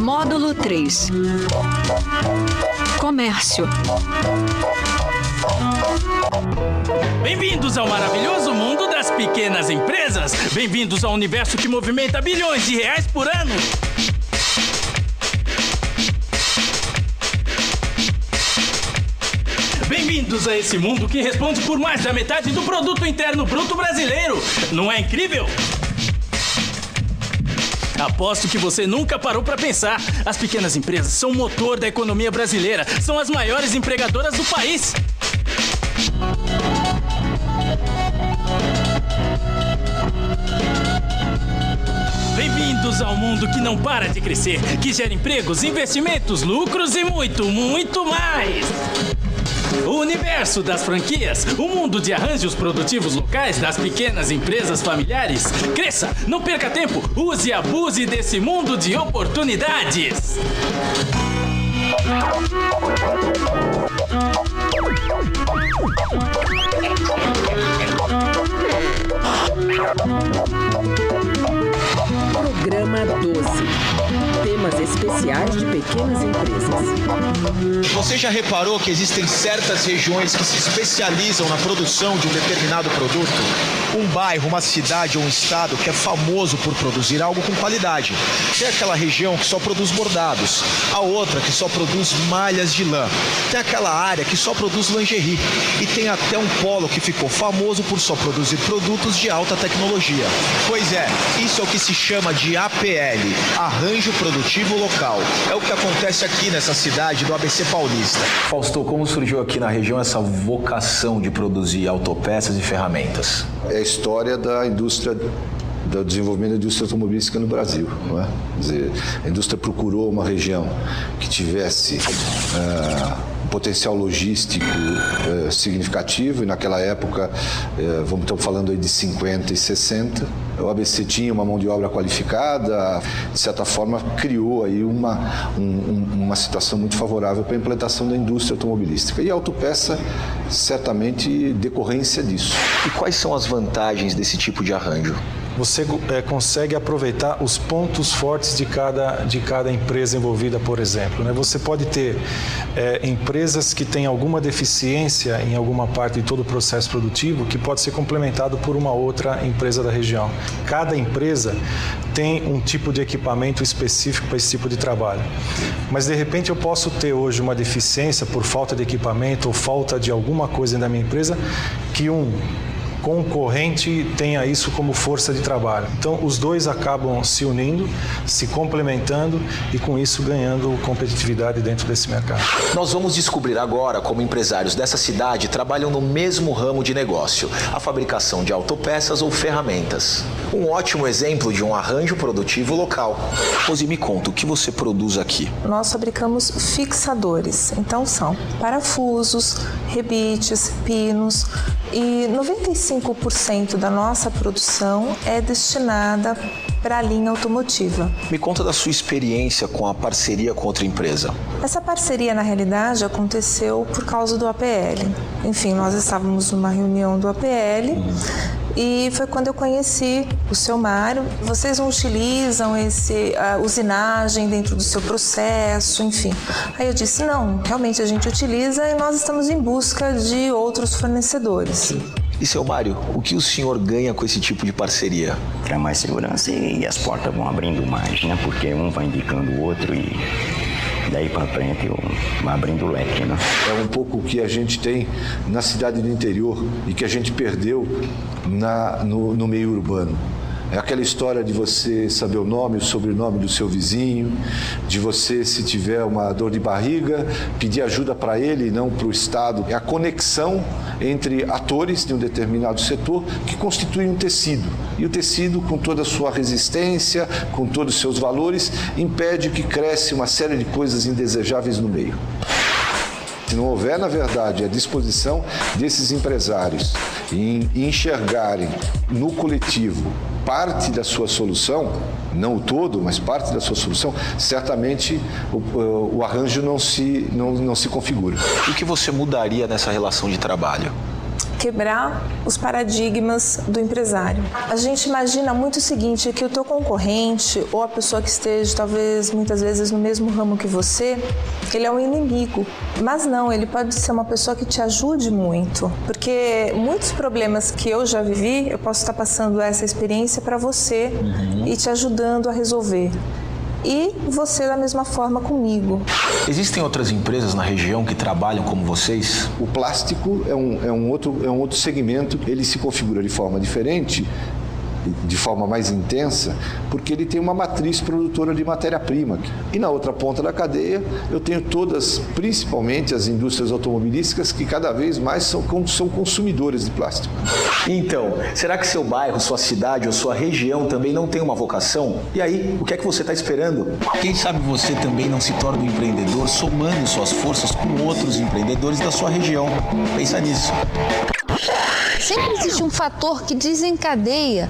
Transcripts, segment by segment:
Módulo 3. Comércio. Bem-vindos ao maravilhoso mundo das pequenas empresas. Bem-vindos ao universo que movimenta bilhões de reais por ano. Bem-vindos a esse mundo que responde por mais da metade do produto interno bruto brasileiro. Não é incrível? Aposto que você nunca parou para pensar. As pequenas empresas são o motor da economia brasileira. São as maiores empregadoras do país. Bem-vindos ao mundo que não para de crescer, que gera empregos, investimentos, lucros e muito, muito mais. O universo das franquias, o mundo de arranjos produtivos locais das pequenas empresas familiares. Cresça, não perca tempo, use e abuse desse mundo de oportunidades. Programa 12. Temas especiais de pequenas empresas. Você já reparou que existem certas regiões que se especializam na produção de um determinado produto? Um bairro, uma cidade ou um estado que é famoso por produzir algo com qualidade. Tem aquela região que só produz bordados, a outra que só produz malhas de lã. Tem aquela área que só produz lingerie. E tem até um polo que ficou famoso por só produzir produtos de alta tecnologia. Pois é, isso é o que se chama de APL, Arranjo Produtivo Local. É o que acontece aqui nessa cidade do ABC Paulista. Fausto, como surgiu aqui na região essa vocação de produzir autopeças e ferramentas? É a história da indústria, do desenvolvimento da indústria automobilística no Brasil, não é? Quer dizer, a indústria procurou uma região que tivesse um potencial logístico significativo, e naquela época, estamos falando aí de 50 e 60, o ABC tinha uma mão de obra qualificada, de certa forma criou aí uma situação muito favorável para a implantação da indústria automobilística. E a autopeça, certamente, decorrência disso. E quais são as vantagens desse tipo de arranjo? Você consegue aproveitar os pontos fortes de cada empresa envolvida, por exemplo, né? Você pode ter empresas que têm alguma deficiência em alguma parte de todo o processo produtivo que pode ser complementado por uma outra empresa da região. Cada empresa tem um tipo de equipamento específico para esse tipo de trabalho. Mas, de repente, eu posso ter hoje uma deficiência por falta de equipamento ou falta de alguma coisa da minha empresa que concorrente tenha isso como força de trabalho. Então, os dois acabam se unindo, se complementando e, com isso, ganhando competitividade dentro desse mercado. Nós vamos descobrir agora como empresários dessa cidade trabalham no mesmo ramo de negócio, a fabricação de autopeças ou ferramentas. Um ótimo exemplo de um arranjo produtivo local. Rosi, me conta, o que você produz aqui? Nós fabricamos fixadores, então são parafusos, rebites, pinos, e 95% da nossa produção é destinada para a linha automotiva. Me conta da sua experiência com a parceria com outra empresa. Essa parceria, na realidade, aconteceu por causa do APL. Enfim, nós estávamos numa reunião do APL e foi quando eu conheci o seu Mário. Vocês não utilizam usinagem dentro do seu processo, enfim. Aí eu disse, não, realmente a gente utiliza e nós estamos em busca de outros fornecedores. E, seu Mário, o que o senhor ganha com esse tipo de parceria? Traz mais segurança e as portas vão abrindo mais, né? Porque um vai indicando o outro e daí para frente vai abrindo o leque, né? É um pouco o que a gente tem na cidade do interior e que a gente perdeu no meio urbano. É aquela história de você saber o nome, o sobrenome do seu vizinho, de você, se tiver uma dor de barriga, pedir ajuda para ele e não para o Estado. É a conexão entre atores de um determinado setor que constitui um tecido. E o tecido, com toda a sua resistência, com todos os seus valores, impede que cresça uma série de coisas indesejáveis no meio. Se não houver, na verdade, a disposição desses empresários em enxergarem no coletivo parte da sua solução, não o todo, mas parte da sua solução, certamente o arranjo não se configura. O que você mudaria nessa relação de trabalho? quebrar os paradigmas do empresário. A gente imagina muito o seguinte, que o teu concorrente ou a pessoa que esteja talvez muitas vezes no mesmo ramo que você, ele é um inimigo. Mas não, ele pode ser uma pessoa que te ajude muito, porque muitos problemas que eu já vivi, eu posso estar passando essa experiência para você e te ajudando a resolver. E você da mesma forma comigo. Existem outras empresas na região que trabalham como vocês? O plástico é um outro segmento, ele se configura de forma diferente, de forma mais intensa, porque ele tem uma matriz produtora de matéria-prima. E na outra ponta da cadeia, eu tenho todas, principalmente as indústrias automobilísticas, que cada vez mais são consumidores de plástico. Então, será que seu bairro, sua cidade ou sua região também não tem uma vocação? E aí, o que é que você está esperando? Quem sabe você também não se torna um empreendedor somando suas forças com outros empreendedores da sua região? Pensa nisso. Sempre existe um fator que desencadeia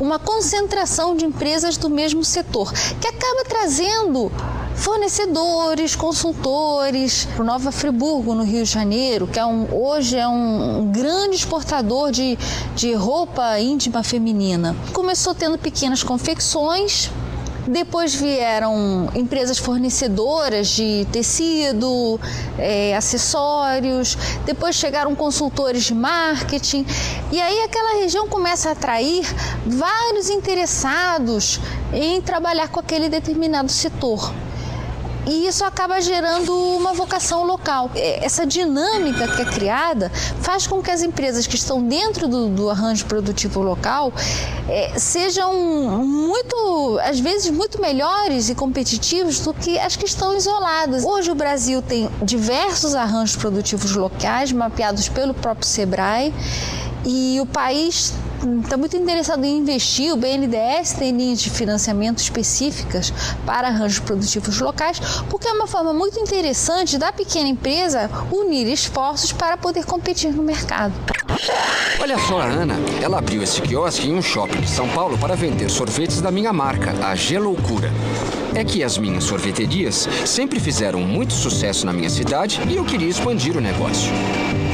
uma concentração de empresas do mesmo setor, que acaba trazendo fornecedores, consultores. O Nova Friburgo, no Rio de Janeiro, que hoje é um grande exportador de roupa íntima feminina, começou tendo pequenas confecções. Depois vieram empresas fornecedoras de tecido, acessórios. Depois chegaram consultores de marketing. E aí aquela região começa a atrair vários interessados em trabalhar com aquele determinado setor. E isso acaba gerando uma vocação local. Essa dinâmica que é criada faz com que as empresas que estão dentro do arranjo produtivo local sejam às vezes muito melhores e competitivos do que as que estão isoladas. Hoje o Brasil tem diversos arranjos produtivos locais mapeados pelo próprio Sebrae, e o país está muito interessado em investir. O BNDES tem linhas de financiamento específicas para arranjos produtivos locais, porque é uma forma muito interessante da pequena empresa unir esforços para poder competir no mercado. Olha só a Ana, ela abriu esse quiosque em um shopping de São Paulo para vender sorvetes da minha marca, a Geloucura. É que as minhas sorveterias sempre fizeram muito sucesso na minha cidade e eu queria expandir o negócio.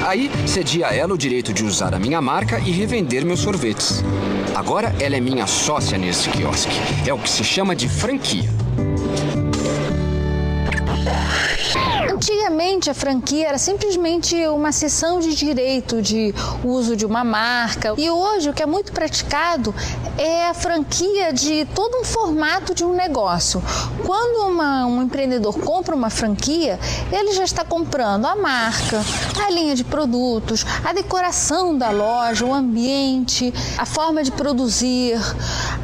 Aí, cedi a ela o direito de usar a minha marca e revender meus sorvetes. Agora, ela é minha sócia nesse quiosque. É o que se chama de franquia. Antigamente, a franquia era simplesmente uma cessão de direito de uso de uma marca. E hoje, o que é muito praticado é a franquia de todo um formato de um negócio. Quando um empreendedor compra uma franquia, ele já está comprando a marca, a linha de produtos, a decoração da loja, o ambiente, a forma de produzir,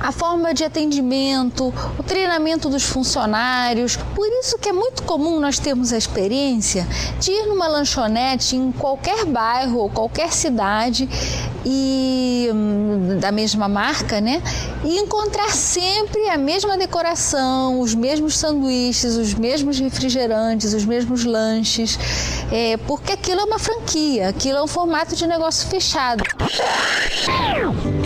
a forma de atendimento, o treinamento dos funcionários. Por isso que é muito comum nós termos a experiência de ir numa lanchonete em qualquer bairro ou qualquer cidade e da mesma marca, né? E encontrar sempre a mesma decoração, os mesmos sanduíches, os mesmos refrigerantes, os mesmos lanches, porque aquilo é uma franquia, aquilo é um formato de negócio fechado.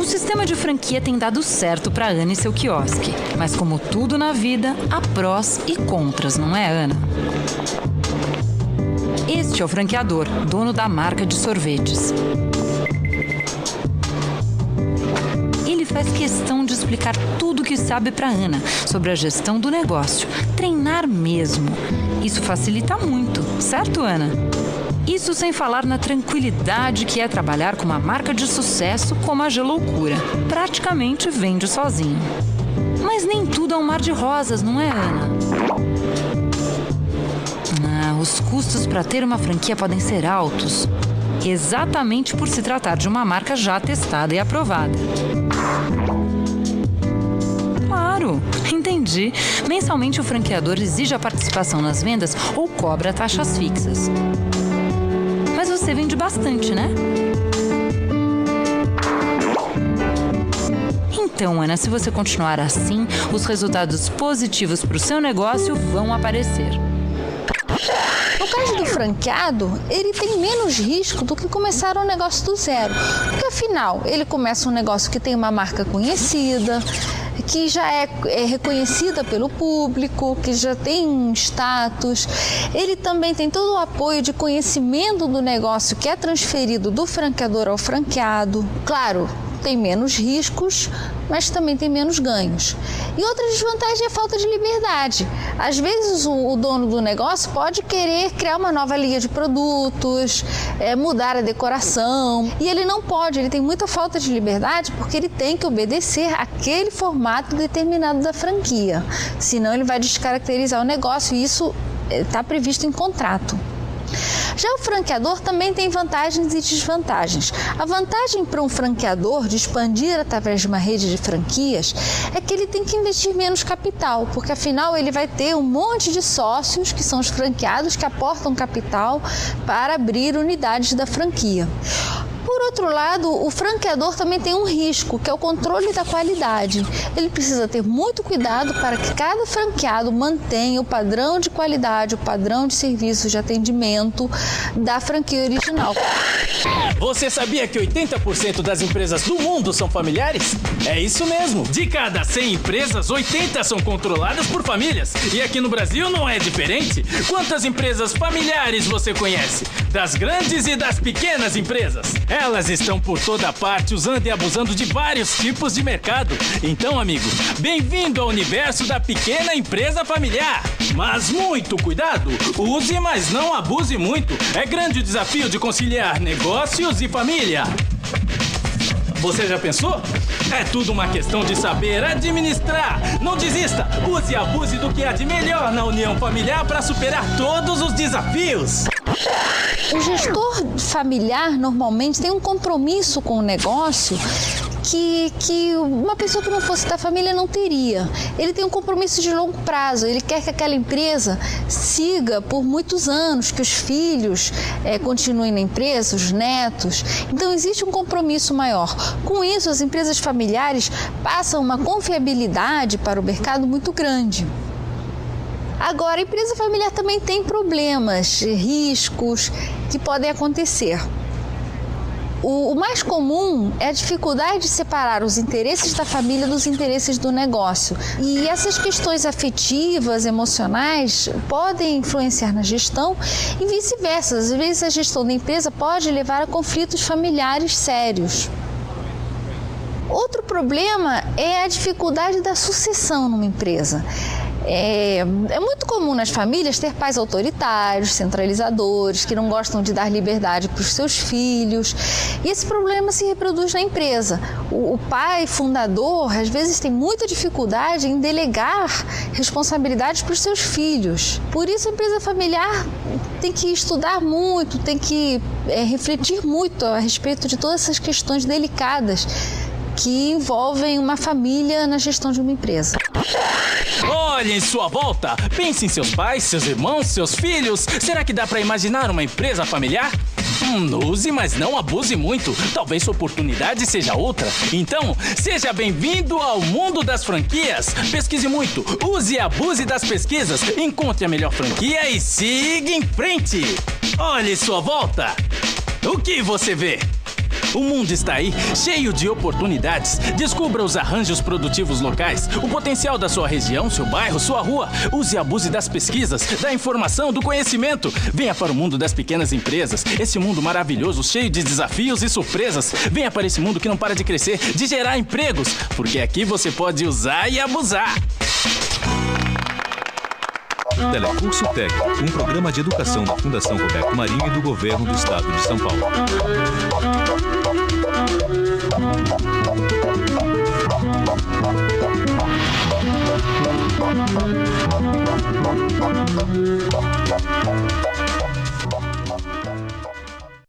O sistema de franquia tem dado certo para Ana e seu quiosque, mas como tudo na vida, há prós e contras, não é, Ana? Este é o franqueador, dono da marca de sorvetes. Ele faz questão de explicar tudo o que sabe para Ana sobre a gestão do negócio, treinar mesmo. Isso facilita muito, certo, Ana? Isso sem falar na tranquilidade que é trabalhar com uma marca de sucesso como a Geloucura. Praticamente vende sozinho. Mas nem tudo é um mar de rosas, não é, Ana? Os custos para ter uma franquia podem ser altos, exatamente por se tratar de uma marca já testada e aprovada. Claro, entendi. Mensalmente o franqueador exige a participação nas vendas ou cobra taxas fixas. Mas você vende bastante, né? Então, Ana, se você continuar assim, os resultados positivos para o seu negócio vão aparecer. No caso do franqueado, ele tem menos risco do que começar um negócio do zero. Porque, afinal, ele começa um negócio que tem uma marca conhecida, que já é reconhecida pelo público, que já tem status. Ele também tem todo o apoio de conhecimento do negócio que é transferido do franqueador ao franqueado. Claro, tem menos riscos, mas também tem menos ganhos. E outra desvantagem é a falta de liberdade. Às vezes o dono do negócio pode querer criar uma nova linha de produtos, mudar a decoração, e ele não pode, ele tem muita falta de liberdade porque ele tem que obedecer aquele formato determinado da franquia, senão ele vai descaracterizar o negócio, e isso está previsto em contrato. Já o franqueador também tem vantagens e desvantagens. A vantagem para um franqueador de expandir através de uma rede de franquias é que ele tem que investir menos capital, porque afinal ele vai ter um monte de sócios, que são os franqueados, que aportam capital para abrir unidades da franquia. Por outro lado, o franqueador também tem um risco, que é o controle da qualidade. Ele precisa ter muito cuidado para que cada franqueado mantenha o padrão de qualidade, o padrão de serviço de atendimento da franquia original. Você sabia que 80% das empresas do mundo são familiares? É isso mesmo. De cada 100 empresas, 80 são controladas por famílias. E aqui no Brasil não é diferente. Quantas empresas familiares você conhece? Das grandes e das pequenas empresas. Elas estão por toda parte usando e abusando de vários tipos de mercado. Então, amigo, bem-vindo ao universo da pequena empresa familiar. Mas muito cuidado, use, mas não abuse muito. É grande o desafio de conciliar negócios e família. Você já pensou? É tudo uma questão de saber administrar. Não desista, use e abuse do que há de melhor na união familiar para superar todos os desafios. O gestor familiar normalmente tem um compromisso com o negócio que uma pessoa que não fosse da família não teria. Ele tem um compromisso de longo prazo, ele quer que aquela empresa siga por muitos anos, que os filhos continuem na empresa, os netos. Então existe um compromisso maior. Com isso, as empresas familiares passam uma confiabilidade para o mercado muito grande. Agora, a empresa familiar também tem problemas, riscos que podem acontecer. O mais comum é a dificuldade de separar os interesses da família dos interesses do negócio. E essas questões afetivas, emocionais, podem influenciar na gestão e vice-versa. Às vezes a gestão da empresa pode levar a conflitos familiares sérios. Outro problema é a dificuldade da sucessão numa empresa. É muito comum nas famílias ter pais autoritários, centralizadores, que não gostam de dar liberdade para os seus filhos. E esse problema se reproduz na empresa. O pai fundador, às vezes, tem muita dificuldade em delegar responsabilidades para os seus filhos. Por isso, a empresa familiar tem que estudar muito, tem que refletir muito a respeito de todas essas questões delicadas que envolvem uma família na gestão de uma empresa. Olhe em sua volta, pense em seus pais, seus irmãos, seus filhos. Será que dá para imaginar uma empresa familiar? Use, mas não abuse muito. Talvez sua oportunidade seja outra. Então, seja bem-vindo ao mundo das franquias. Pesquise muito, use e abuse das pesquisas. Encontre a melhor franquia e siga em frente. Olhe em sua volta. O que você vê? O mundo está aí, cheio de oportunidades. Descubra os arranjos produtivos locais, o potencial da sua região, seu bairro, sua rua. Use e abuse das pesquisas, da informação, do conhecimento. Venha para o mundo das pequenas empresas. Esse mundo maravilhoso, cheio de desafios e surpresas. Venha para esse mundo que não para de crescer, de gerar empregos. Porque aqui você pode usar e abusar. Telecurso Tec, um programa de educação da Fundação Roberto Marinho e do Governo do Estado de São Paulo.